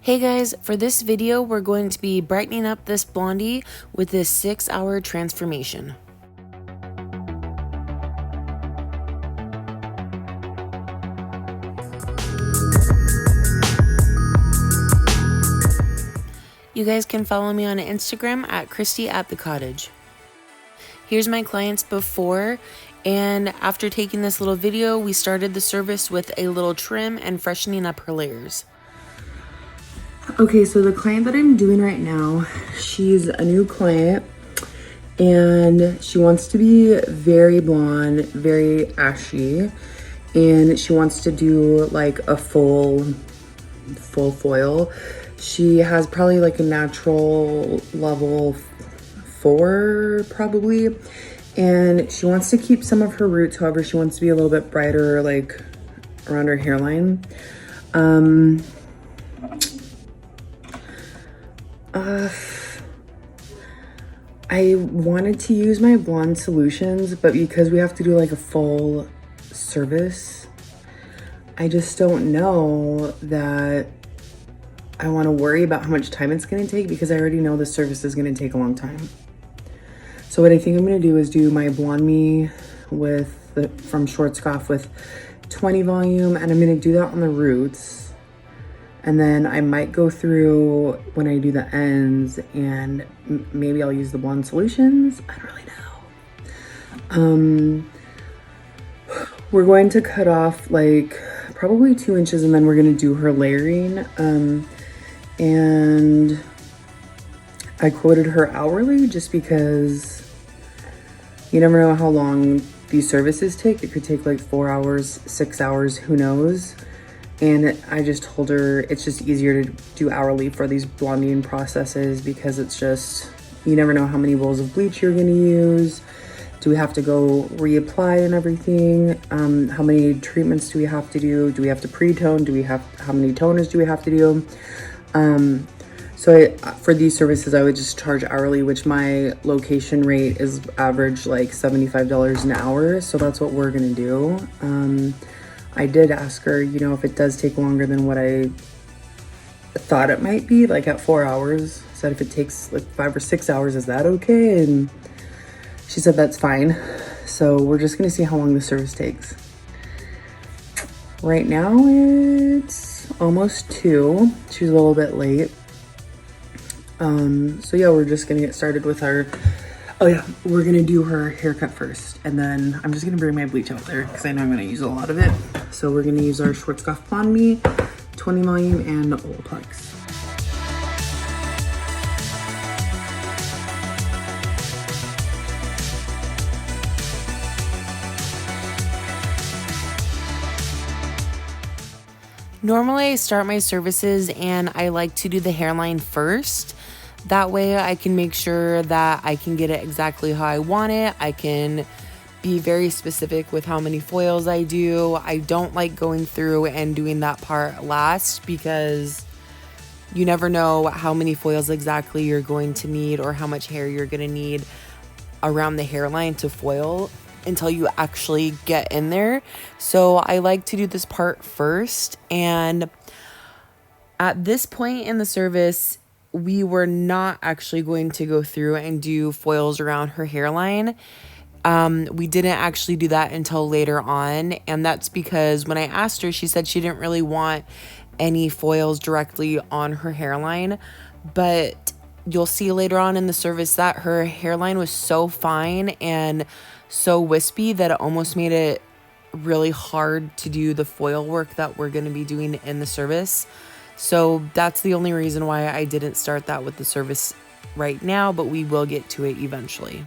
Hey guys, for this video, we're going to be brightening up this blondie with this 6-hour transformation. You guys can follow me on Instagram at Christy@thecottage. Here's my clients before and after taking this little video. We started the service with a little trim and freshening up her layers. Okay, so the client that I'm doing right now, she's a new client and she wants to be very blonde, very ashy, and she wants to do like a full foil. She has probably like a natural level 4 probably, and she wants to keep some of her roots. However, she wants to be a little bit brighter, like around her hairline. I wanted to use my blonde solutions, but because we have to do like a full service, I just don't know that I want to worry about how much time it's going to take, because I already know the service is going to take a long time. So what I think I'm going to do is do my Blonde Me from Schwarzkopf with 20 volume, and I'm going to do that on the roots. And then I might go through when I do the ends, and maybe I'll use the blonde solutions. I don't really know. We're going to cut off like probably 2 inches, and then we're going to do her layering. And I quoted her hourly just because you never know how long these services take. It could take like 4 hours, 6 hours, who knows? And I just told her it's just easier to do hourly for these blonding processes, because it's just, you never know how many bowls of bleach you're going to use. Do we have to go reapply and everything? How many treatments do we have to do? Do we have to pre-tone? How many toners do we have to do? For these services, I would just charge hourly, which my location rate is average like $75 an hour. So that's what we're going to do. I did ask her, if it does take longer than what I thought it might be, like at 4 hours, I said if it takes like 5 or 6 hours, is that okay? And she said that's fine. So we're just gonna see how long the service takes. Right now it's almost 2. She's a little bit late. So yeah, we're just gonna get started with our, we're gonna do her haircut first, and then I'm just gonna bring my bleach out there because I know I'm gonna use a lot of it. So we're gonna use our Schwarzkopf Blonde Me, 20 volume, and Olaplex. Normally I start my services and I like to do the hairline first. That way I can make sure that I can get it exactly how I want it. I can be very specific with how many foils I do. I don't like going through and doing that part last, because you never know how many foils exactly you're going to need or how much hair you're going to need around the hairline to foil until you actually get in there. So I like to do this part first. And at this point in the service, we were not actually going to go through and do foils around her hairline. We didn't actually do that until later on. And that's because when I asked her, she said she didn't really want any foils directly on her hairline. But you'll see later on in the service that her hairline was so fine and so wispy that it almost made it really hard to do the foil work that we're going to be doing in the service. So that's the only reason why I didn't start that with the service right now, but we will get to it eventually.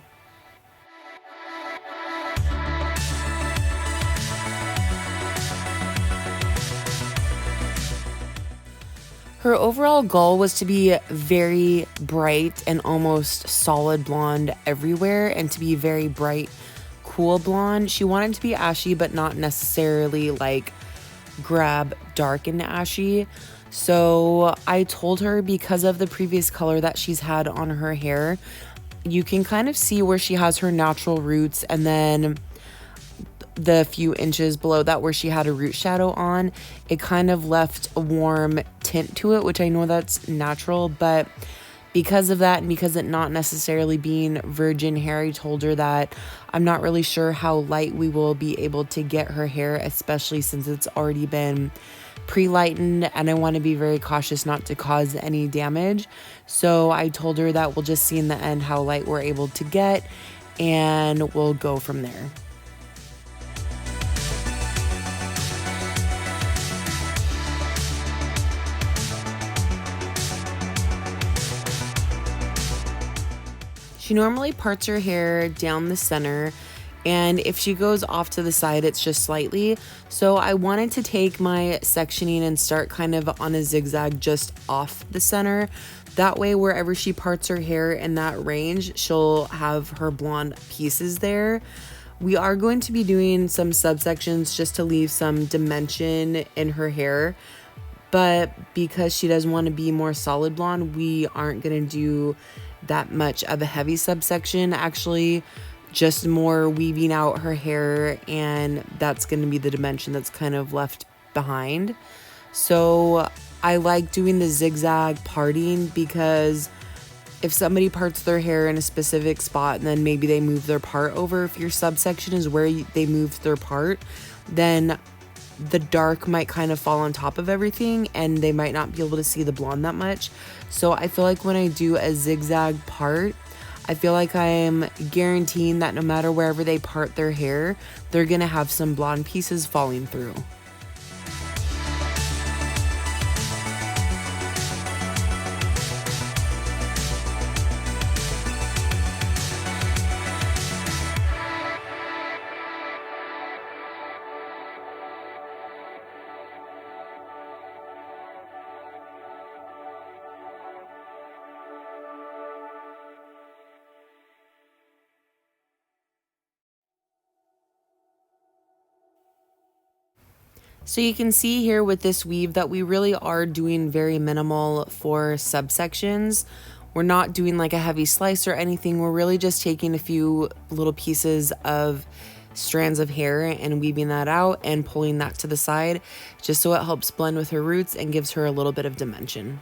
Her overall goal was to be very bright and almost solid blonde everywhere, and to be very bright, cool blonde. She wanted to be ashy, but not necessarily like grab dark and ashy. So I told her, because of the previous color that she's had on her hair, you can kind of see where she has her natural roots, and then the few inches below that where she had a root shadow on, it kind of left a warm tint to it, which I know that's natural, but because of that and because it not necessarily being virgin hair, I told her that I'm not really sure how light we will be able to get her hair, especially since it's already been pre-lightened, and I want to be very cautious not to cause any damage. So I told her that we'll just see in the end how light we're able to get, and we'll go from there. She normally parts her hair down the center, and if she goes off to the side, it's just slightly. So I wanted to take my sectioning and start kind of on a zigzag just off the center. That way, wherever she parts her hair in that range, she'll have her blonde pieces there. We are going to be doing some subsections just to leave some dimension in her hair. But because she does want to be more solid blonde, we aren't going to do that much of a heavy subsection. Actually, just more weaving out her hair, and that's going to be the dimension that's kind of left behind. So I like doing the zigzag parting, because if somebody parts their hair in a specific spot and then maybe they move their part over, if your subsection is where they moved their part, then the dark might kind of fall on top of everything and they might not be able to see the blonde that much. So I feel like when I do a zigzag part, I feel like I'm guaranteeing that no matter wherever they part their hair, they're gonna have some blonde pieces falling through. So you can see here with this weave that we really are doing very minimal for subsections. We're not doing like a heavy slice or anything. We're really just taking a few little pieces of strands of hair and weaving that out and pulling that to the side, just so it helps blend with her roots and gives her a little bit of dimension.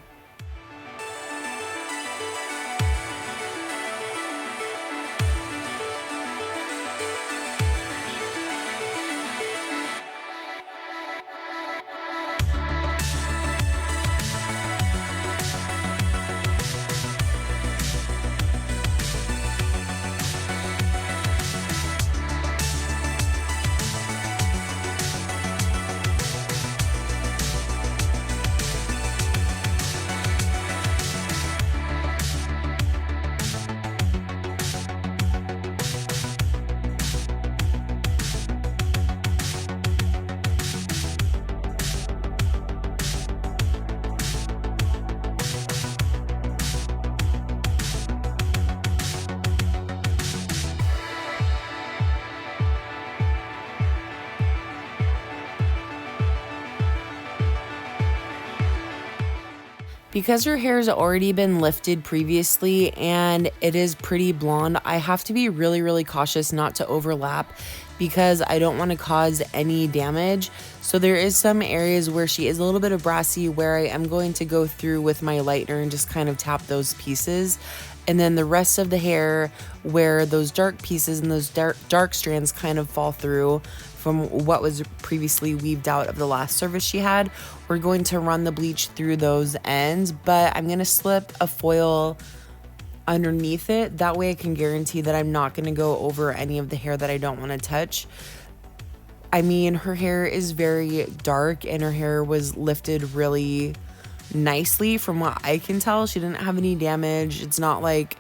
Because her hair's already been lifted previously and it is pretty blonde, I have to be really, really cautious not to overlap, because I don't want to cause any damage. So there is some areas where she is a little bit of brassy where I am going to go through with my lightener and just kind of tap those pieces. And then the rest of the hair where those dark pieces and those dark strands kind of fall through from what was previously weaved out of the last service she had, we're going to run the bleach through those ends, but I'm going to slip a foil underneath it. That way I can guarantee that I'm not going to go over any of the hair that I don't want to touch. I mean, her hair is very dark and her hair was lifted really nicely from what I can tell. She didn't have any damage. It's not like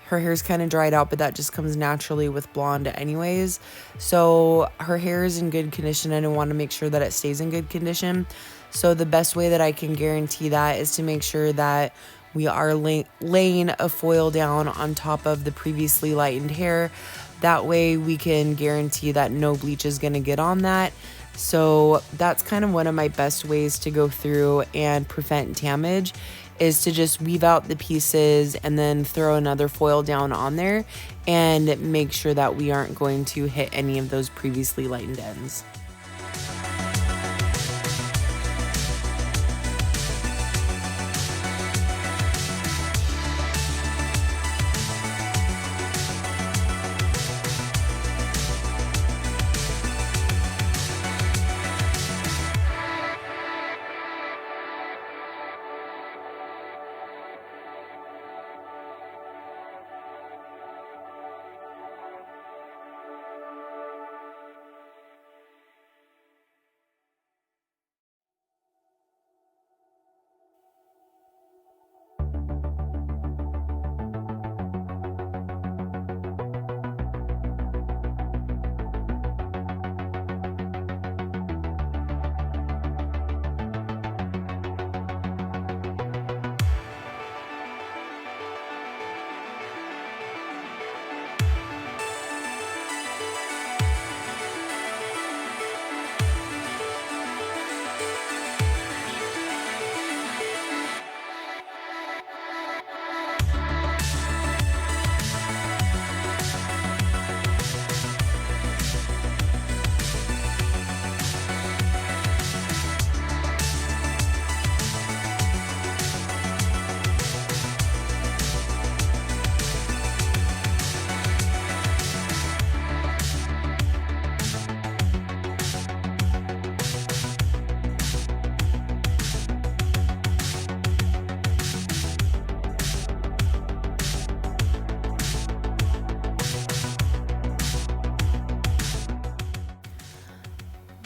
her hair's kind of dried out, but that just comes naturally with blonde anyways. So her hair is in good condition and I want to make sure that it stays in good condition. So the best way that I can guarantee that is to make sure that we are laying a foil down on top of the previously lightened hair. That way we can guarantee that no bleach is going to get on that. So that's kind of one of my best ways to go through and prevent damage, is to just weave out the pieces and then throw another foil down on there and make sure that we aren't going to hit any of those previously lightened ends.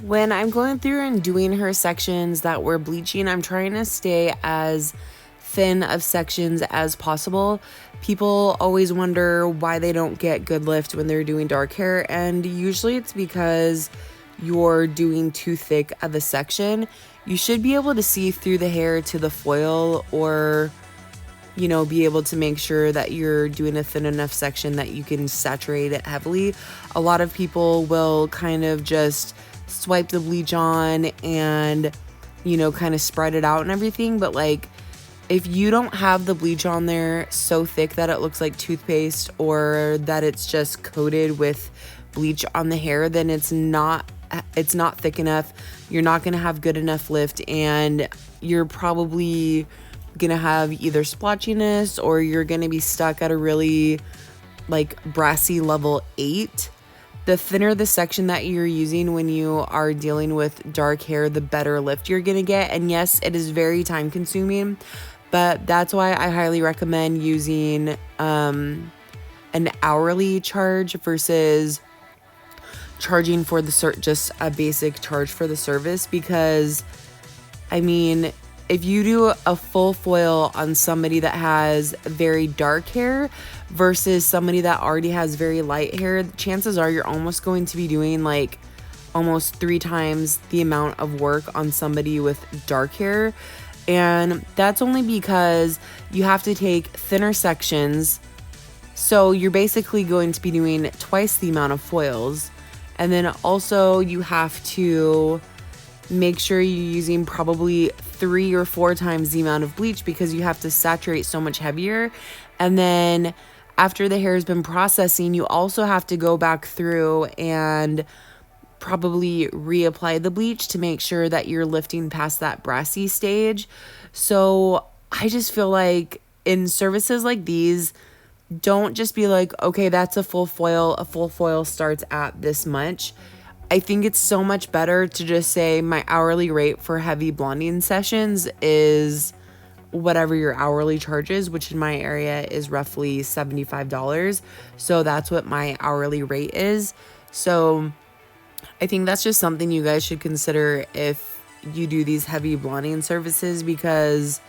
When I'm going through and doing her sections that we're bleaching, I'm trying to stay as thin of sections as possible. People always wonder why they don't get good lift when they're doing dark hair, and usually it's because you're doing too thick of a section. You should be able to see through the hair to the foil, or be able to make sure that you're doing a thin enough section that you can saturate it heavily. A lot of people will kind of just swipe the bleach on and kind of spread it out and everything, but like, if you don't have the bleach on there so thick that it looks like toothpaste, or that it's just coated with bleach on the hair, then it's not thick enough. You're not going to have good enough lift, and you're probably going to have either splotchiness, or you're going to be stuck at a really like brassy level 8. The thinner the section that you're using when you are dealing with dark hair, the better lift you're going to get. And yes, it is very time consuming, but that's why I highly recommend using an hourly charge versus charging for just a basic charge for the service. Because I mean, if you do a full foil on somebody that has very dark hair versus somebody that already has very light hair, chances are you're almost going to be doing like almost 3 times the amount of work on somebody with dark hair. And that's only because you have to take thinner sections. So you're basically going to be doing twice the amount of foils. And then also you have to make sure you're using probably 3 or 4 times the amount of bleach, because you have to saturate so much heavier. And then after the hair has been processing, you also have to go back through and probably reapply the bleach to make sure that you're lifting past that brassy stage. So I just feel like in services like these, don't just be like, okay, that's a full foil. A full foil starts at this much. I think it's so much better to just say my hourly rate for heavy blonding sessions is whatever your hourly charges, which in my area is roughly $75. So that's what my hourly rate is. So I think that's just something you guys should consider if you do these heavy blonding services, because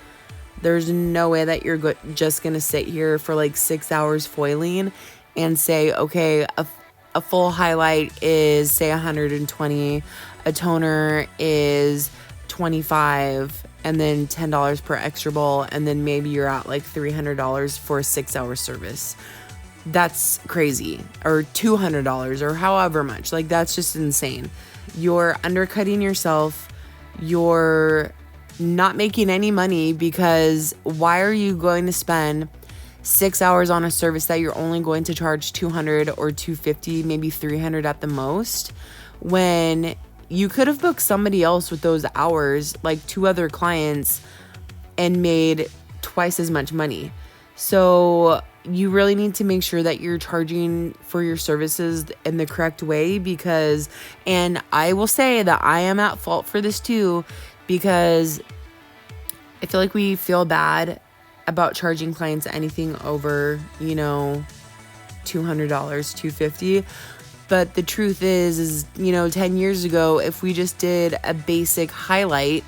there's no way that you're just going to sit here for like 6 hours foiling and say, okay, a full highlight is say 120, a toner is 25, and then $10 per extra bowl, and then maybe you're at like $300 for a 6-hour service. That's crazy. Or $200 or however much. Like, that's just insane. You're undercutting yourself. You're not making any money, because why are you going to spend 6 hours on a service that you're only going to charge $200 or $250, maybe $300 at the most, when you could have booked somebody else with those hours, like 2 other clients, and made twice as much money? So you really need to make sure that you're charging for your services in the correct way, because, and I will say that I am at fault for this too, because I feel like we feel bad about charging clients anything over, $200, $250. But the truth is 10 years ago, if we just did a basic highlight,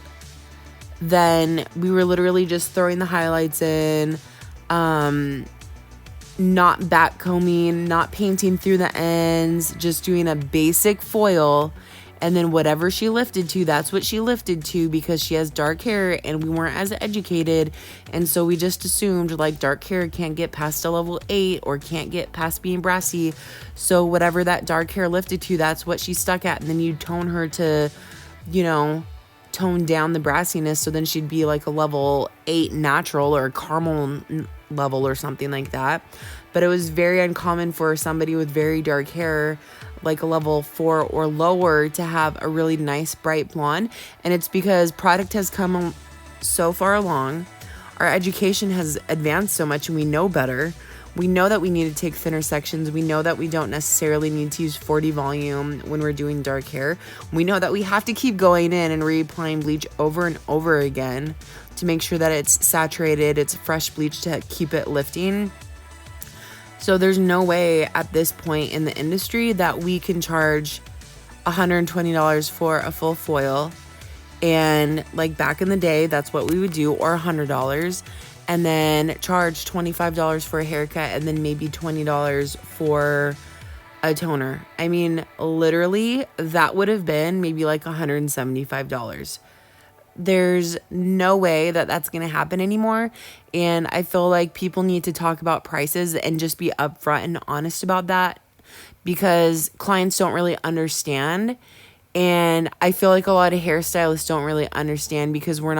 then we were literally just throwing the highlights in, not backcombing, not painting through the ends, just doing a basic foil. And then whatever she lifted to, that's what she lifted to, because she has dark hair and we weren't as educated. And so we just assumed like dark hair can't get past a level 8 or can't get past being brassy. So whatever that dark hair lifted to, that's what she stuck at. And then you tone her to, tone down the brassiness. So then she'd be like a level 8 natural or caramel level or something like that. But it was very uncommon for somebody with very dark hair, like a level 4 or lower, to have a really nice bright blonde. And it's because product has come so far along, our education has advanced so much, and we know better. We know that we need to take thinner sections. We know that we don't necessarily need to use 40 volume when we're doing dark hair. We know that we have to keep going in and reapplying bleach over and over again to make sure that it's saturated, it's fresh bleach to keep it lifting. So there's no way at this point in the industry that we can charge $120 for a full foil. And like back in the day, that's what we would do, or $100. And then charge $25 for a haircut, and then maybe $20 for a toner. I mean, literally, that would have been maybe like $175. There's no way that that's going to happen anymore. And I feel like people need to talk about prices and just be upfront and honest about that, because clients don't really understand. And I feel like a lot of hairstylists don't really understand, because we're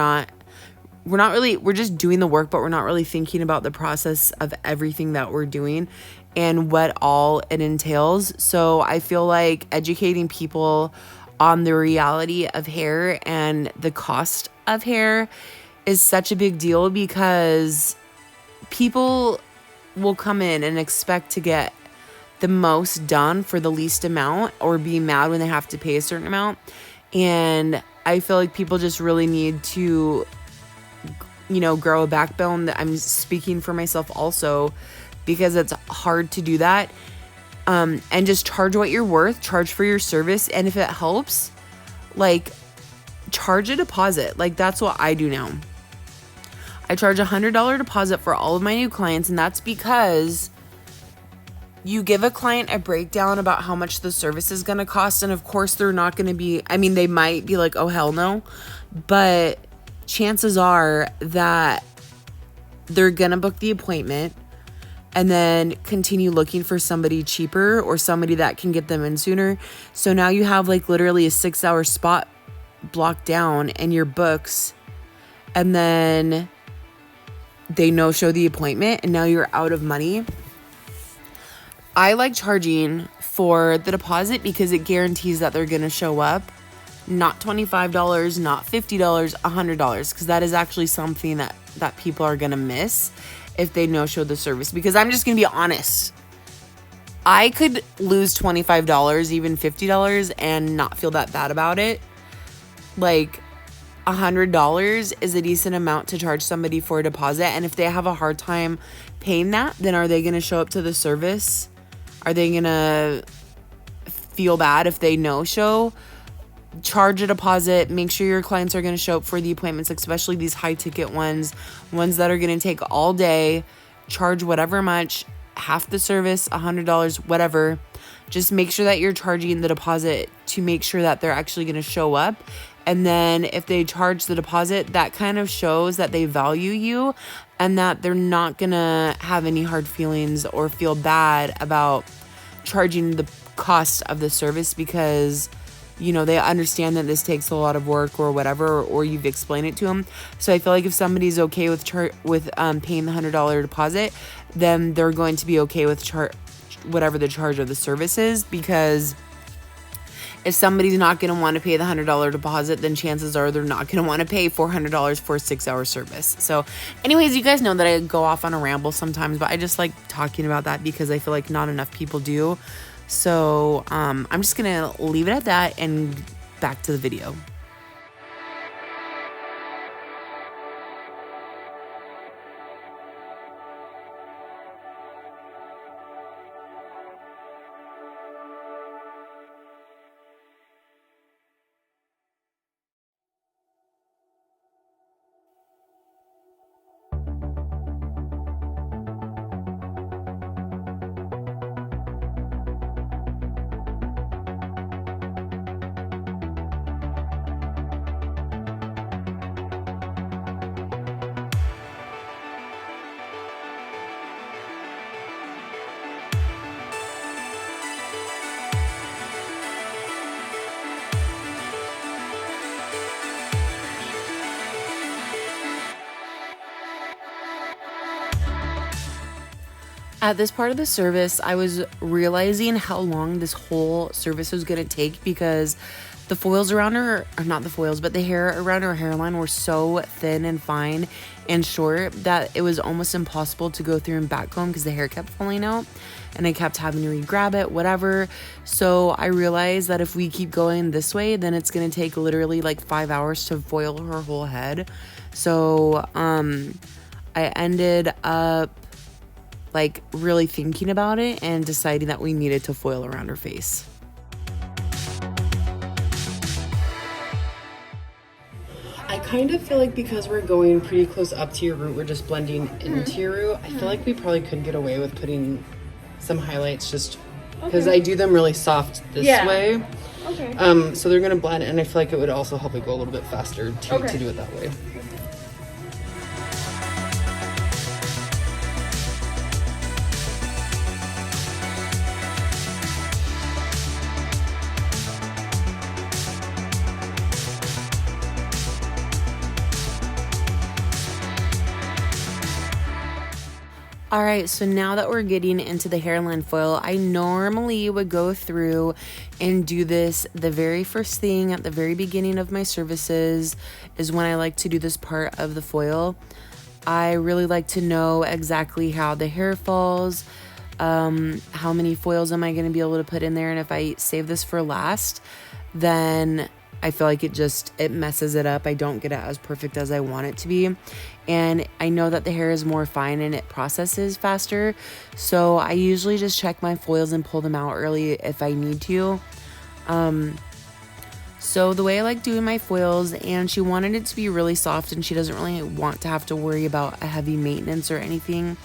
just doing the work, but we're not really thinking about the process of everything that we're doing and what all it entails. So I feel like educating people on the reality of hair and the cost of hair is such a big deal, because people will come in and expect to get the most done for the least amount, or be mad when they have to pay a certain amount. And I feel like people just really need to, grow a backbone. That I'm speaking for myself also, because it's hard to do that. And just charge what you're worth, charge for your service. And if it helps, like, charge a deposit. Like, that's what I do now. I charge $100 deposit for all of my new clients. And that's because you give a client a breakdown about how much the service is going to cost. And of course, they're not going to be, they might be like, oh, hell no. But chances are that they're going to book the appointment and then continue looking for somebody cheaper or somebody that can get them in sooner. So now you have like literally a 6-hour spot blocked down in your books, and then they no-show the appointment, and now you're out of money. I like charging for the deposit because it guarantees that they're going to show up. Not $25, not $50, $100, because that is actually something that people are going to miss if they no-show the service. Because I'm just going to be honest. I could lose $25, even $50, and not feel that bad about it. Like, $100 is a decent amount to charge somebody for a deposit. And if they have a hard time paying that, then are they going to show up to the service? Are they going to feel bad if they no-show? Charge a deposit. Make sure your clients are going to show up for the appointments, especially these high-ticket ones that are going to take all day. Charge whatever much, half the service, $100, whatever. Just make sure that you're charging the deposit to make sure that they're actually going to show up. And then if they charge the deposit, that kind of shows that they value you and that they're not going to have any hard feelings or feel bad about charging the cost of the service, because, they understand that this takes a lot of work or whatever, or you've explained it to them. So I feel like if somebody's okay with paying the $100 deposit, then they're going to be okay with whatever the charge of the service is, because if somebody's not going to want to pay the $100 deposit, then chances are they're not going to want to pay $400 for a 6-hour service. So anyways, you guys know that I go off on a ramble sometimes, but I just like talking about that because I feel like not enough people do. So I'm just going to leave it at that and back to the video. At this part of the service, I was realizing how long this whole service was going to take, because the foils around her, or not the foils, but the hair around her hairline were so thin and fine and short that it was almost impossible to go through and back comb because the hair kept falling out and I kept having to re-grab it, whatever. So I realized that if we keep going this way, then it's going to take literally like 5 hours to foil her whole head. So I ended up like really thinking about it and deciding that we needed to foil around her face. kind of feel like because we're going pretty close up to your root, we're just blending into your root. I feel like we probably could get away with putting some highlights just because I do them really soft this way. Okay. So they're gonna blend, and I feel like it would also help it go a little bit faster to do it that way. All right, so now that we're getting into the hairline foil, I normally would go through and do this the very first thing at the very beginning of my services is when I like to do this part of the foil. I really like to know exactly how the hair falls, how many foils am I going to be able to put in there, and if I save this for last, then I feel like it messes it up. I don't get it as perfect as I want it to be. And I know that the hair is more fine and it processes faster. So I usually just check my foils and pull them out early if I need to. So the way I like doing my foils, and she wanted it to be really soft and she doesn't really want to have to worry about a heavy maintenance or anything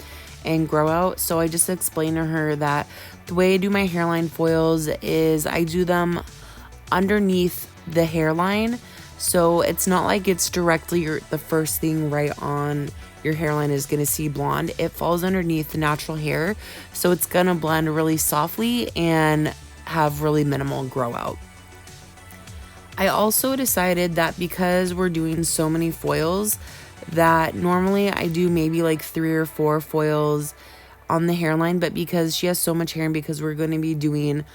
and grow out. So I just explained to her that the way I do my hairline foils is I do them underneath the hairline, so it's not like it's directly the first thing right on your hairline is going to see blonde. It falls underneath the natural hair, so it's going to blend really softly and have really minimal grow out. I also decided that because we're doing so many foils, that normally I do maybe like 3 or 4 foils on the hairline, but because she has so much hair and because we're going to be doing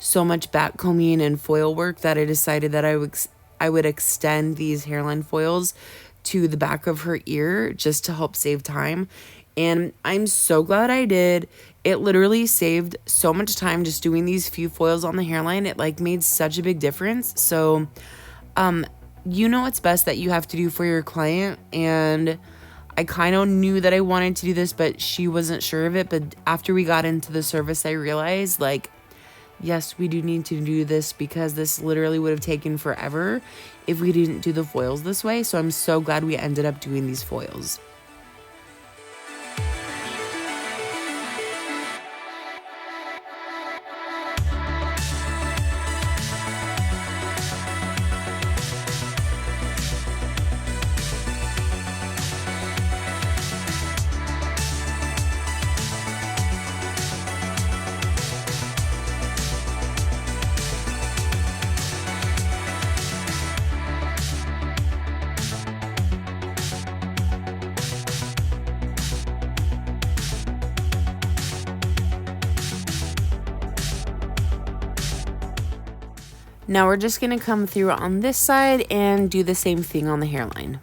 so much back combing and foil work, that I decided that I would extend these hairline foils to the back of her ear just to help save time. And I'm so glad I did. It literally saved so much time just doing these few foils on the hairline. It like made such a big difference. So you know what's best that you have to do for your client, and I kind of knew that I wanted to do this, but she wasn't sure of it. But after we got into the service, I realized, like, yes, we do need to do this because this literally would have taken forever if we didn't do the foils this way. So I'm so glad we ended up doing these foils. Now we're just going to come through on this side and do the same thing on the hairline.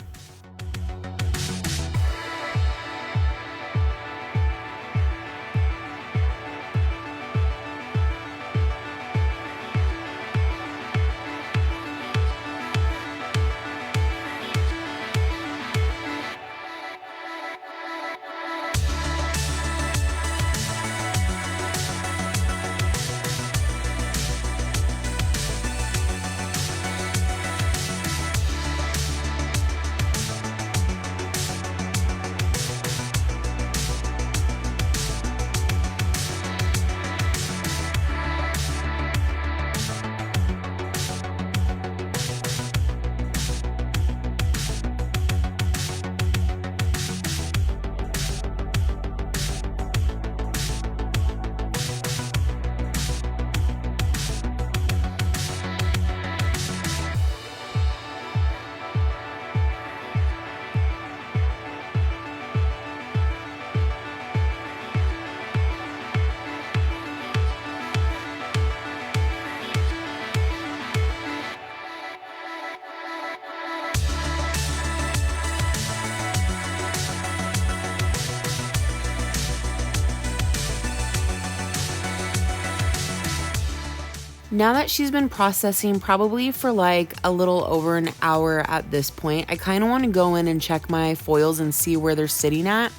Now that she's been processing probably for like a little over an hour at this point, I kind of want to go in and check my foils and see where they're sitting at.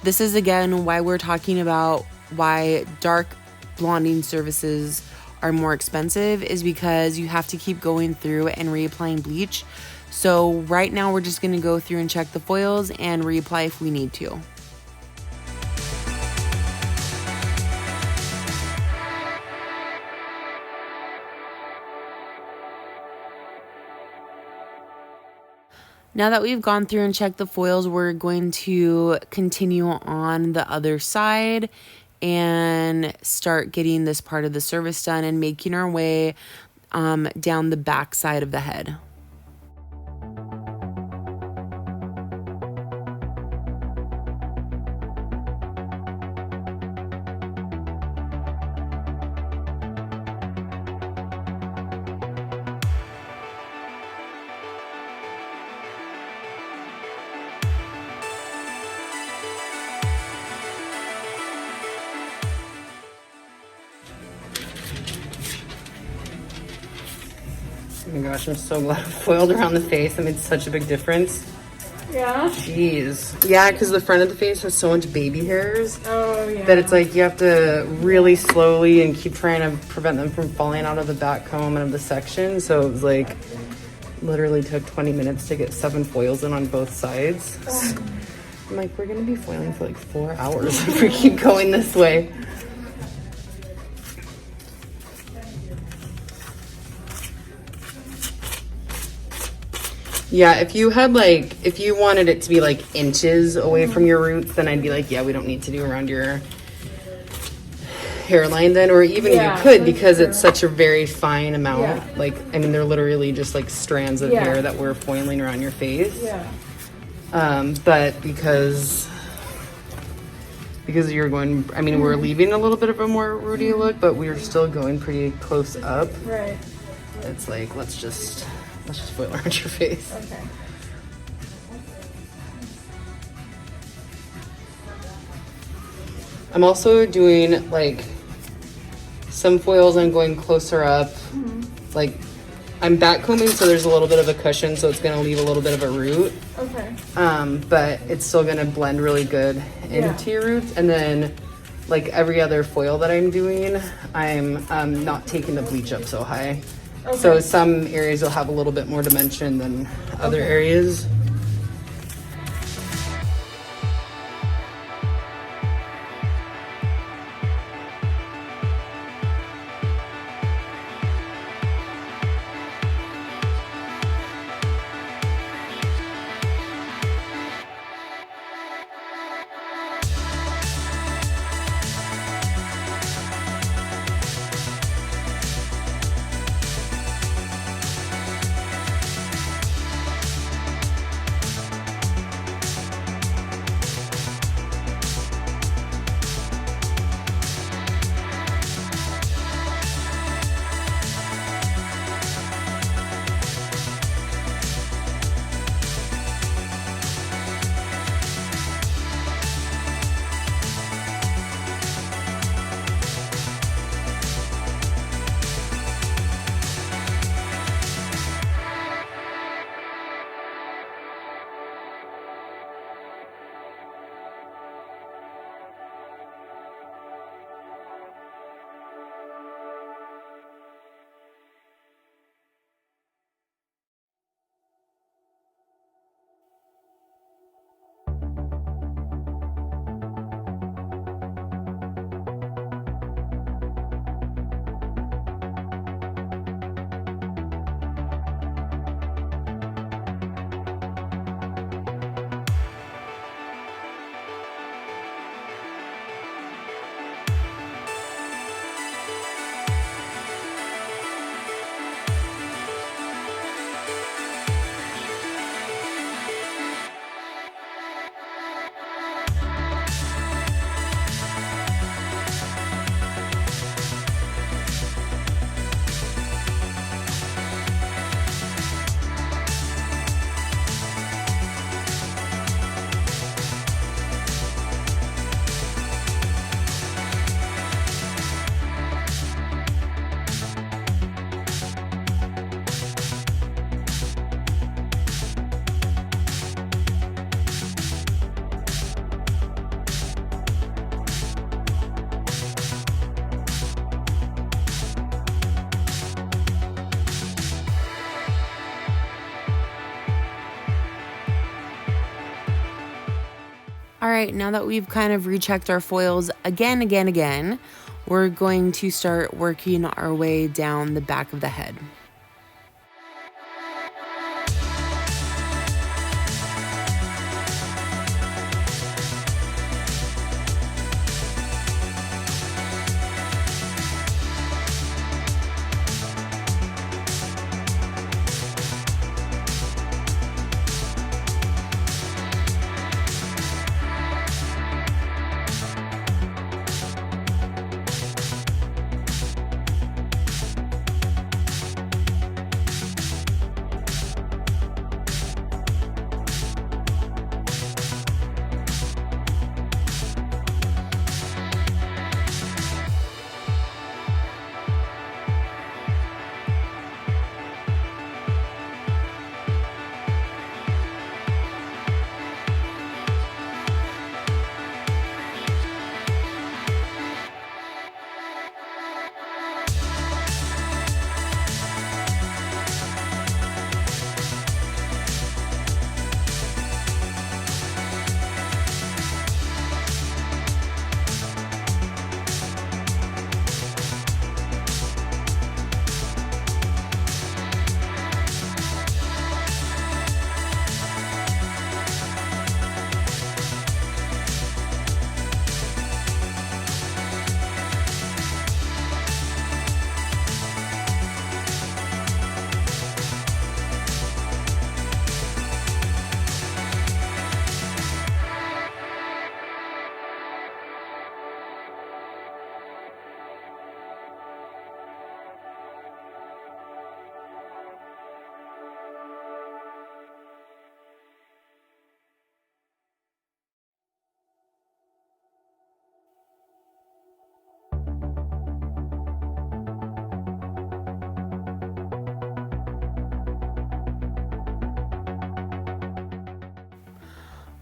This is again why we're talking about why dark blonding services are more expensive, is because you have to keep going through and reapplying bleach. So right now we're just gonna go through and check the foils and reapply if we need to. Now that we've gone through and checked the foils, we're going to continue on the other side and start getting this part of the service done and making our way down the back side of the head. Oh my gosh, I'm so glad I foiled around the face. It made such a big difference. Yeah? Jeez. Yeah, because the front of the face has so much baby hairs Oh, yeah. that it's like you have to really slowly and keep trying to prevent them from falling out of the back comb and of the section. So it was like, literally took 20 minutes to get 7 foils in on both sides. I'm like, we're going to be foiling for like 4 hours if we keep going this way. Yeah, if you wanted it to be like inches away from your roots, then I'd be like, yeah, we don't need to do around your hairline then, or even you could, because it's such a very fine amount. Yeah. Like, I mean, they're literally just like strands of hair that we're foiling around your face. Yeah. But because you're going, I mean, we're leaving a little bit of a more rooty look, but we're still going pretty close up. Right. It's like, let's just foil around your face. Okay. I'm also doing like some foils. I'm going closer up. Like, I'm back combing, so there's a little bit of a cushion, so it's gonna leave a little bit of a root. Okay. But it's still gonna blend really good into your roots. And then, like every other foil that I'm doing, I'm not taking the bleach up so high. Okay. So some areas will have a little bit more dimension than other areas. All right, now that we've kind of rechecked our foils again, we're going to start working our way down the back of the head.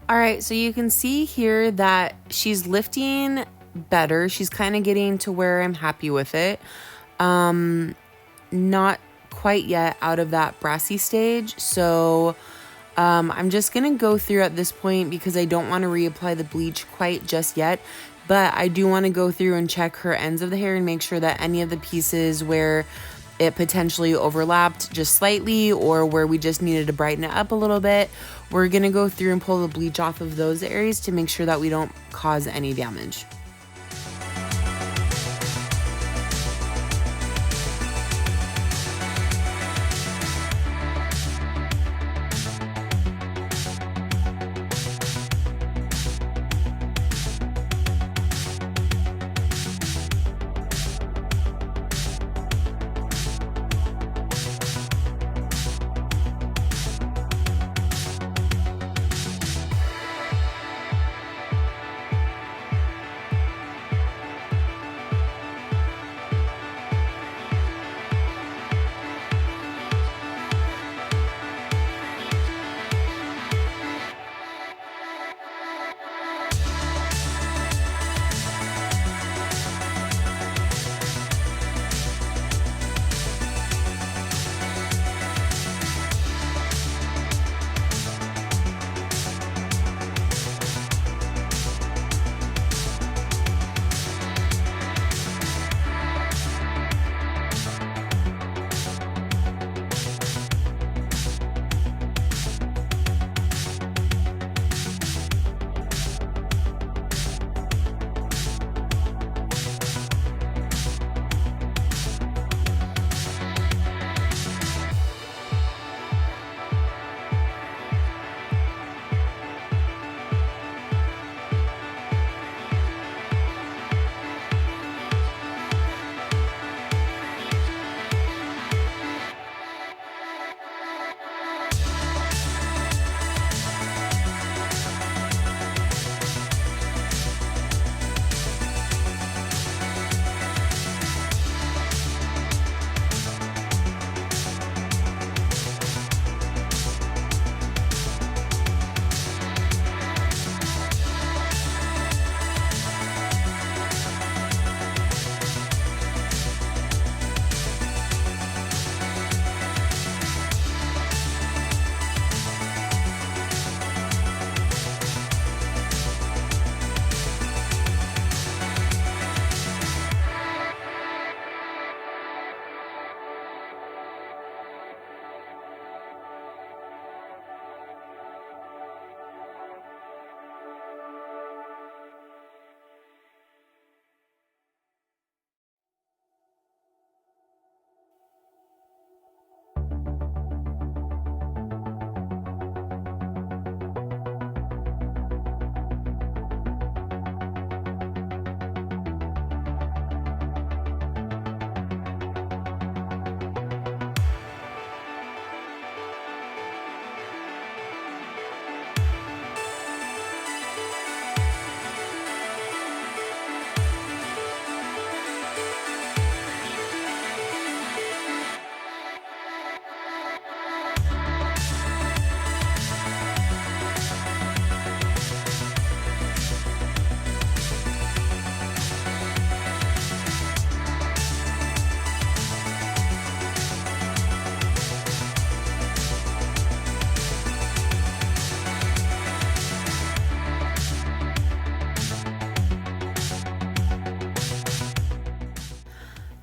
All right, so you can see here that she's lifting better. She's kind of getting to where I'm happy with it. Not quite yet out of that brassy stage. So I'm just going to go through at this point because I don't want to reapply the bleach quite just yet. But I do want to go through and check her ends of the hair and make sure that any of the pieces where it potentially overlapped just slightly or where we just needed to brighten it up a little bit, we're gonna go through and pull the bleach off of those areas to make sure that we don't cause any damage.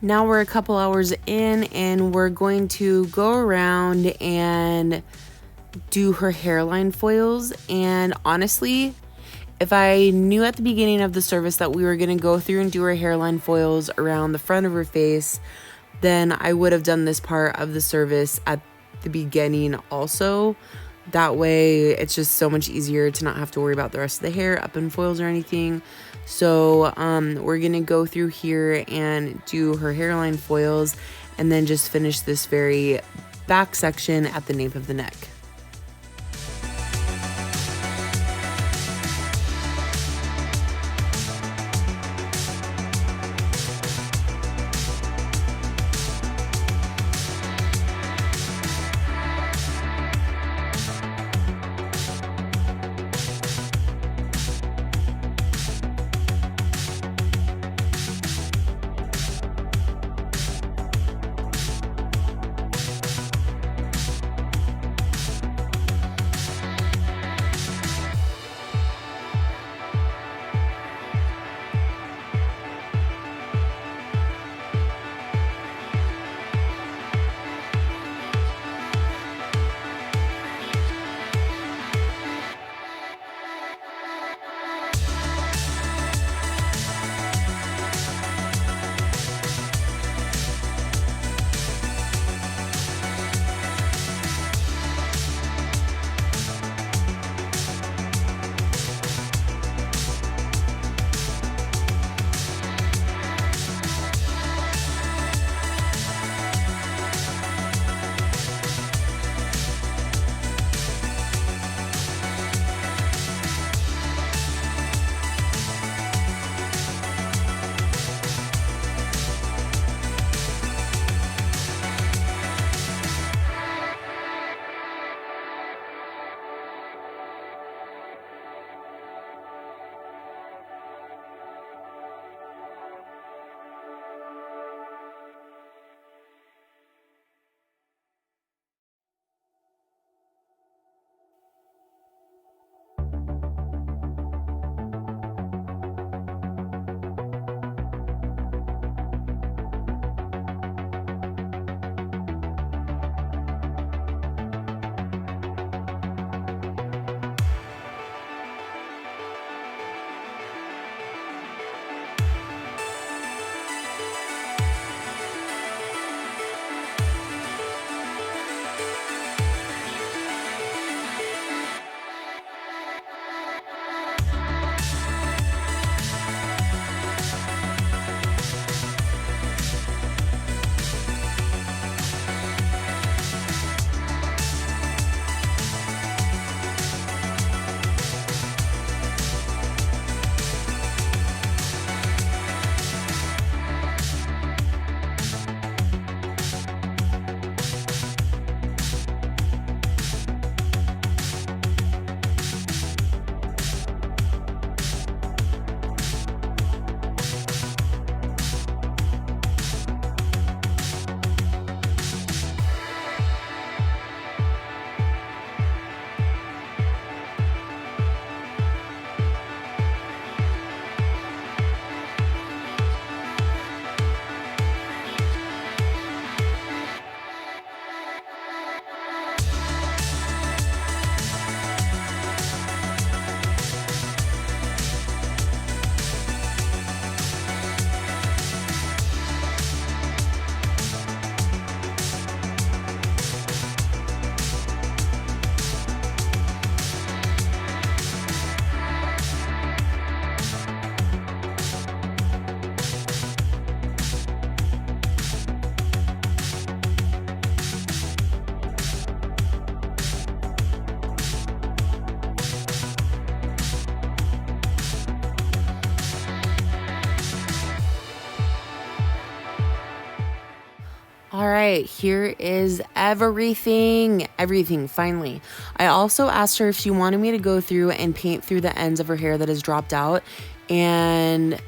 Now we're a couple hours in and we're going to go around and do her hairline foils. And honestly, if I knew at the beginning of the service that we were going to go through and do her hairline foils around the front of her face, then I would have done this part of the service at the beginning also. That way it's just so much easier to not have to worry about the rest of the hair up in foils or anything. So we're gonna go through here and do her hairline foils and then just finish this very back section at the nape of the neck. All right, here is everything, finally. I also asked her if she wanted me to go through and paint through the ends of her hair that has dropped out, and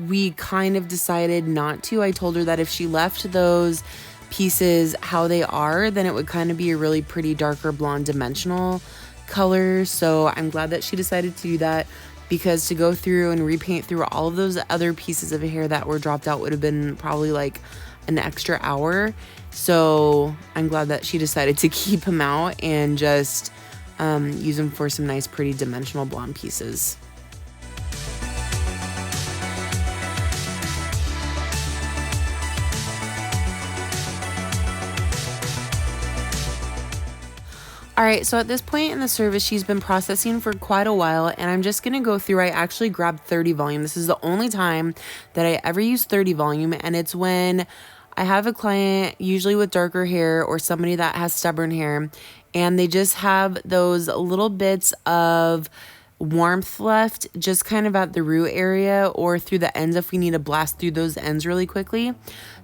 we kind of decided not to. I told her that if she left those pieces how they are, then it would kind of be a really pretty darker blonde dimensional color. So I'm glad that she decided to do that. because to go through and repaint through all of those other pieces of hair that were dropped out would have been probably like an extra hour. So I'm glad that she decided to keep him out and just use them for some nice pretty dimensional blonde pieces. All right, so at this point in the service, she's been processing for quite a while, and I'm just gonna go through. I actually grabbed 30 volume. This is the only time that I ever use 30 volume, and it's when I have a client, usually with darker hair or somebody that has stubborn hair, and they just have those little bits of warmth left just kind of at the root area or through the ends if we need to blast through those ends really quickly.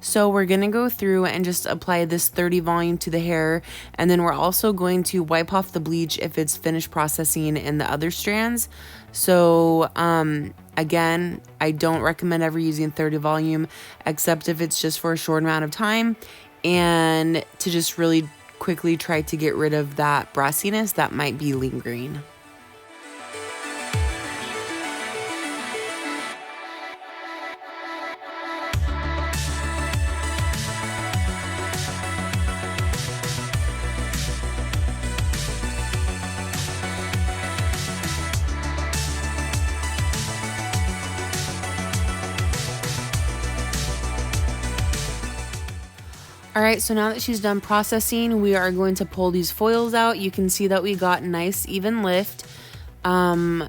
So we're going to go through and just apply this 30 volume to the hair, and then we're also going to wipe off the bleach if it's finished processing in the other strands. So again, I don't recommend ever using 30 volume except if it's just for a short amount of time and to just really quickly try to get rid of that brassiness that might be lingering. All right, so now that she's done processing, we are going to pull these foils out. You can see that we got nice even lift.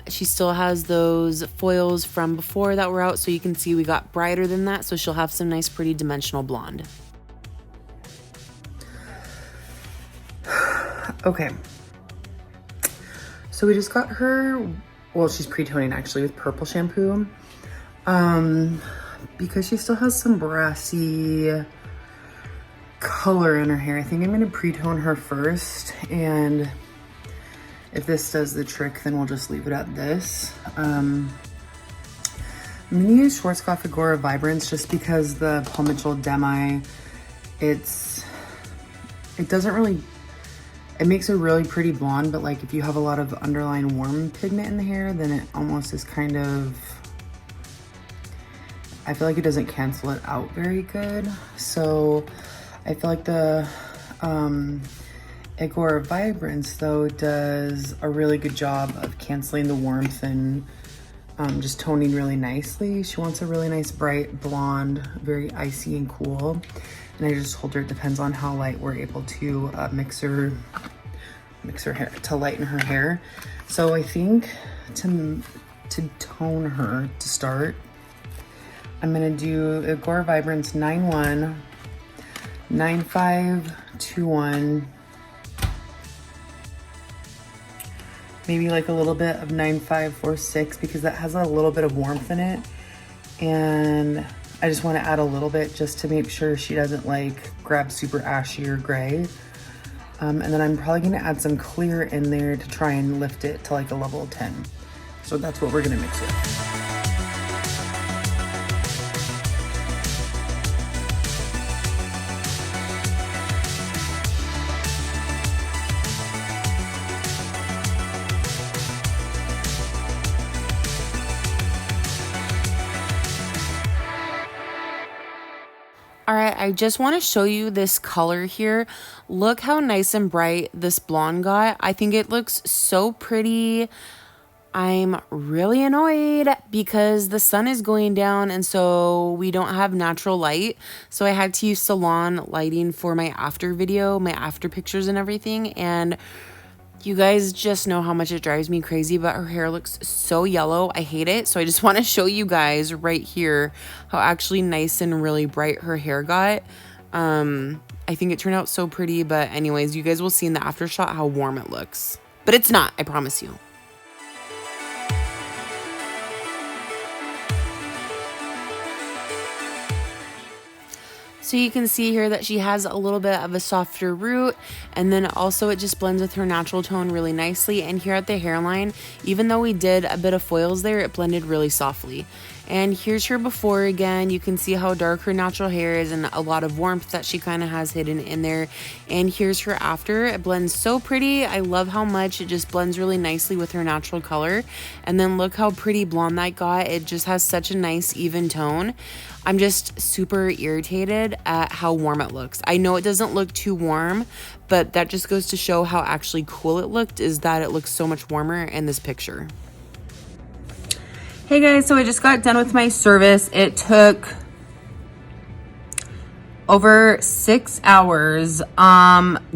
She still has those foils from before that were out, so you can see we got brighter than that, so she'll have some nice pretty dimensional blonde. Okay. So we just got her, well, she's pre-toning actually with purple shampoo. Because she still has some brassy color in her hair, I think I'm gonna pre-tone her first, and if this does the trick, then we'll just leave it at this. I'm gonna use Schwarzkopf Agora Vibrance just because the Paul Mitchell Demi, it doesn't really, it makes a really pretty blonde, but like if you have a lot of underlying warm pigment in the hair, then it almost is kind of, I feel like it doesn't cancel it out very good. So I feel like the Agora Vibrance though does a really good job of canceling the warmth and just toning really nicely. She wants a really nice bright blonde, very icy and cool. And I just told her it depends on how light we're able to mix her hair to lighten her hair. So I think to tone her to start, I'm gonna do Agora Vibrance 9-1, 9-5-2-1, maybe like a little bit of 9-5-4-6 because that has a little bit of warmth in it, and I just want to add a little bit just to make sure she doesn't like grab super ashy or gray. And then I'm probably gonna add some clear in there to try and lift it to like a level 10. So that's what we're gonna mix with. All right, I just want to show you this color here. Look how nice and bright this blonde got. I think it looks so pretty. I'm really annoyed because the sun is going down and so we don't have natural light. So I had to use salon lighting for my after video, my after pictures and everything. And you guys just know how much it drives me crazy, but her hair looks so yellow. I hate it. So I just want to show you guys right here how actually nice and really bright her hair got. I think it turned out so pretty, but anyways, you guys will see in the after shot how warm it looks. But it's not, I promise you. So you can see here that she has a little bit of a softer root, and then also it just blends with her natural tone really nicely. And here at the hairline, even though we did a bit of foils there, it blended really softly. And here's her before again. You can see how dark her natural hair is and a lot of warmth that she kind of has hidden in there. And here's her after. It blends so pretty. I love how much it just blends really nicely with her natural color. And then look how pretty blonde that got. It just has such a nice even tone. I'm just super irritated at how warm it looks. I know it doesn't look too warm, but that just goes to show how actually cool it looked, is that it looks so much warmer in this picture. Hey guys, so I just got done with my service. It took over 6 hours.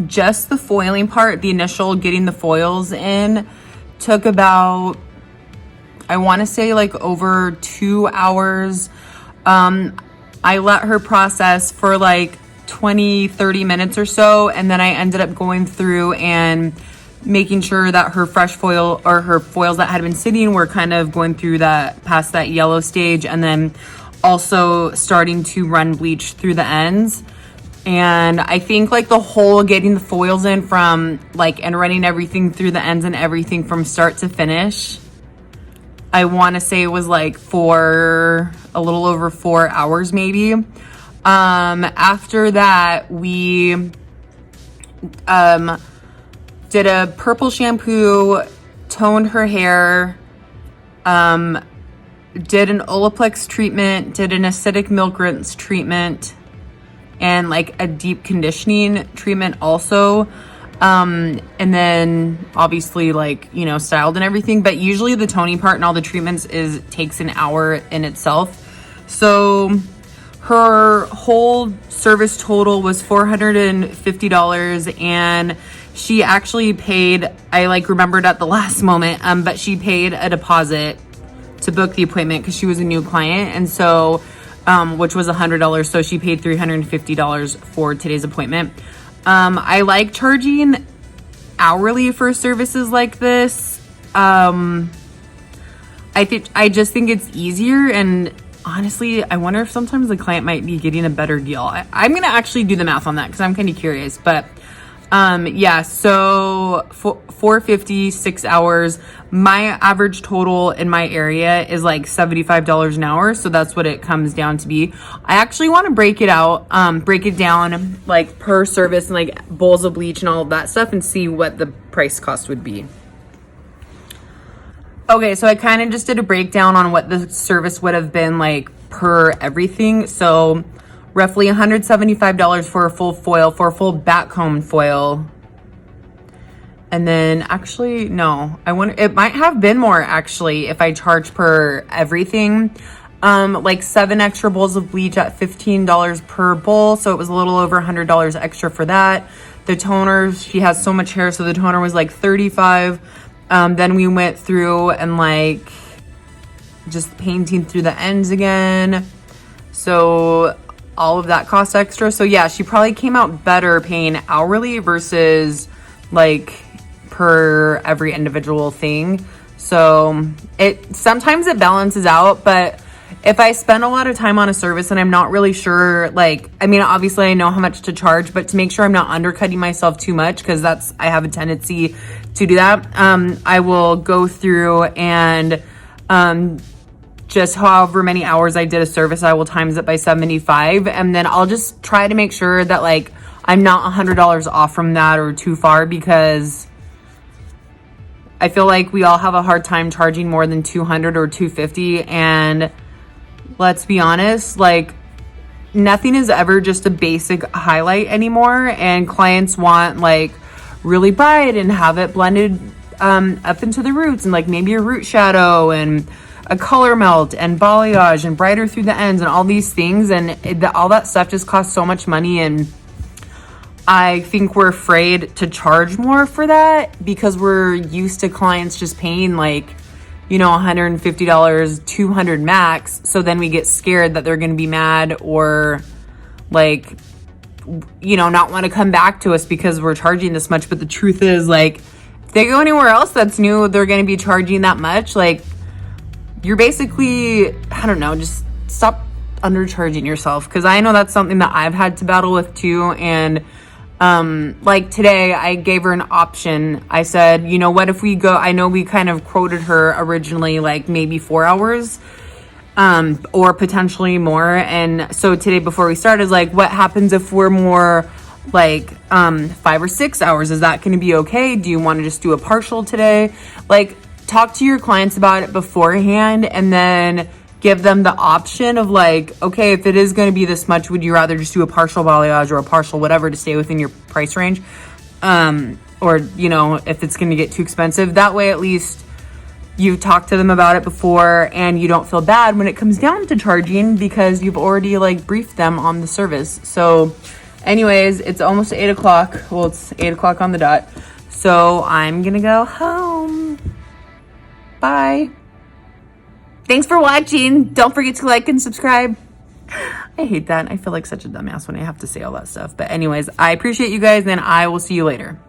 Just the foiling part, the initial getting the foils in, took about, I want to say like over 2 hours. I let her process for like 20-30 minutes or so, and then I ended up going through and making sure that her fresh foil, or her foils that had been sitting, were kind of going through that, past that yellow stage, and then also starting to run bleach through the ends. And I think like the whole getting the foils in from like, and running everything through the ends and everything from start to finish, I want to say it was like a little over 4 hours maybe. After that, we did a purple shampoo, toned her hair, did an Olaplex treatment, did an acidic milk rinse treatment, and like a deep conditioning treatment also. And then obviously like, you know, styled and everything, but usually the toning part and all the treatments takes an hour in itself. So her whole service total was $450, and she actually paid, I like remembered at the last moment, but she paid a deposit to book the appointment because she was a new client. And so, which was $100. So she paid $350 for today's appointment. I like charging hourly for services like this. I just think it's easier, and honestly, I wonder if sometimes the client might be getting a better deal. I'm gonna actually do the math on that because I'm kind of curious, but yeah, so $450, 6 hours. My average total in my area is like $75 an hour. So that's what it comes down to be. I actually want to break it down like per service and like bowls of bleach and all of that stuff, and see what the price cost would be. Okay, so I kind of just did a breakdown on what the service would have been like per everything. So roughly $175 for a full foil, for a full backcomb foil. And then actually, no, I wonder, it might have been more actually if I charge per everything. Like 7 extra bowls of bleach at $15 per bowl. So it was a little over $100 extra for that. The toner, she has so much hair, so the toner was like $35. Then we went through and like just painting through the ends again. So all of that cost extra. So yeah, she probably came out better paying hourly versus like per every individual thing. So sometimes it balances out, but if I spend a lot of time on a service and I'm not really sure, like, I mean, obviously I know how much to charge, but to make sure I'm not undercutting myself too much, because I have a tendency to do that, I will go through and just however many hours I did a service, I will times it by 75. And then I'll just try to make sure that like I'm not $100 off from that or too far, because I feel like we all have a hard time charging more than $200 or $250. And let's be honest, like nothing is ever just a basic highlight anymore. And clients want like really bright and have it blended up into the roots, and like maybe a root shadow and a color melt and balayage and brighter through the ends and all these things. And all that stuff just costs so much money. And I think we're afraid to charge more for that because we're used to clients just paying like, you know, $150, $200 max. So then we get scared that they're going to be mad or like, you know, not want to come back to us because we're charging this much. But the truth is, like, if they go anywhere else that's new, they're going to be charging that much. Like, you're basically, I don't know, just stop undercharging yourself, because I know that's something that I've had to battle with too. And like today I gave her an option. I said, you know, what if we go, I know we kind of quoted her originally like maybe 4 hours or potentially more. And so today before we started, like, what happens if we're more like 5 or 6 hours? Is that going to be okay? Do you want to just do a partial today? Like, talk to your clients about it beforehand, and then give them the option of like, okay, if it is going to be this much, would you rather just do a partial balayage or a partial whatever to stay within your price range? Or, you know, if it's going to get too expensive, that way at least you've talked to them about it before and you don't feel bad when it comes down to charging, because you've already like briefed them on the service. So anyways, it's almost 8 o'clock. Well, it's 8 o'clock on the dot. So I'm going to go home. Bye. Thanks for watching. Don't forget to like and subscribe. I hate that. I feel like such a dumbass when I have to say all that stuff. But anyways, I appreciate you guys, and I will see you later.